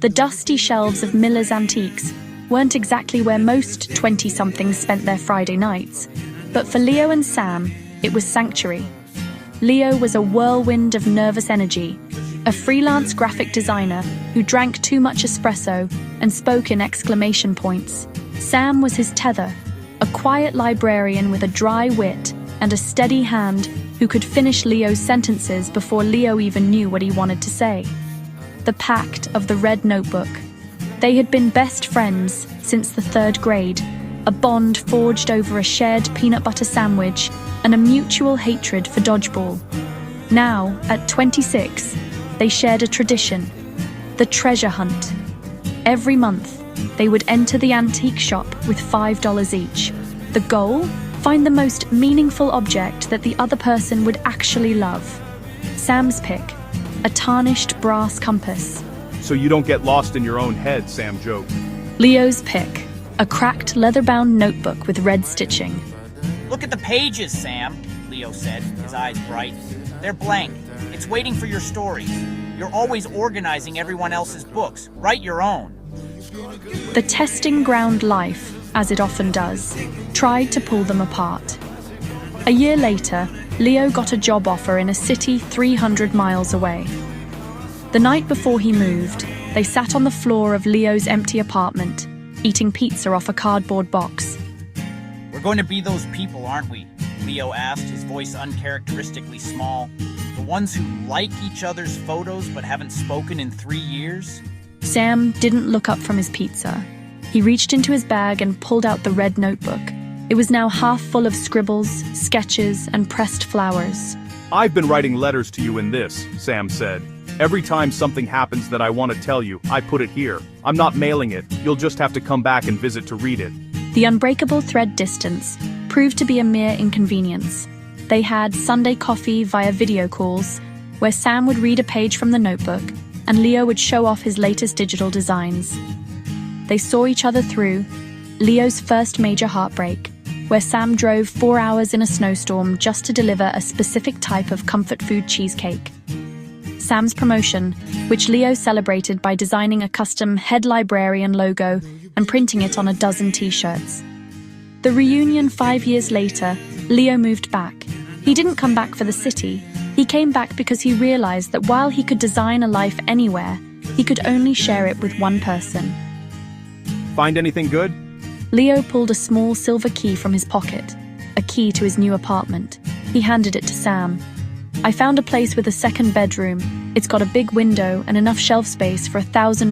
The dusty shelves of Miller's Antiques weren't exactly where most 20-somethings spent their Friday nights, but for Leo and Sam, it was sanctuary. Leo was a whirlwind of nervous energy, a freelance graphic designer who drank too much espresso and spoke in exclamation points. Sam was his tether, a quiet librarian with a dry wit and a steady hand who could finish Leo's sentences before Leo even knew what he wanted to say. The Pact of the Red Notebook. They had been best friends since the 3rd grade, a bond forged over a shared peanut butter sandwich and a mutual hatred for dodgeball. Now, at 26, they shared a tradition, the treasure hunt. Every month, they would enter the antique shop with $5 each. The goal? Find the most meaningful object that the other person would actually love. Sam's pick, a tarnished brass compass. So you don't get lost in your own head, Sam joked. Leo's pick, a cracked leather-bound notebook with red stitching. Look at the pages, Sam, Leo said, his eyes bright. They're blank. It's waiting for your stories. You're always organizing everyone else's books. Write your own. The testing ground life, as it often does, tried to pull them apart. A year later, Leo got a job offer in a city 300 miles away. The night before he moved, they sat on the floor of Leo's empty apartment, eating pizza off a cardboard box. We're going to be those people, aren't we? Leo asked, his voice uncharacteristically small. The ones who like each other's photos but haven't spoken in 3 years? Sam didn't look up from his pizza. He reached into his bag and pulled out the red notebook. It was now half full of scribbles, sketches, and pressed flowers. I've been writing letters to you in this, Sam said. Every time something happens that I want to tell you, I put it here. I'm not mailing it. You'll just have to come back and visit to read it. The unbreakable thread distance proved to be a mere inconvenience. They had Sunday coffee via video calls, where Sam would read a page from the notebook and Leo would show off his latest digital designs. They saw each other through Leo's first major heartbreak, where Sam drove 4 hours in a snowstorm just to deliver a specific type of comfort food cheesecake. Sam's promotion, which Leo celebrated by designing a custom head librarian logo and printing it on a dozen t-shirts. The reunion 5 years later, Leo moved back. He didn't come back for the city. He came back because he realized that while he could design a life anywhere, he could only share it with one person. Find anything good? Leo pulled a small silver key from his pocket, a key to his new apartment. He handed it to Sam. I found a place with a second bedroom. It's got a big window and enough shelf space for 1,000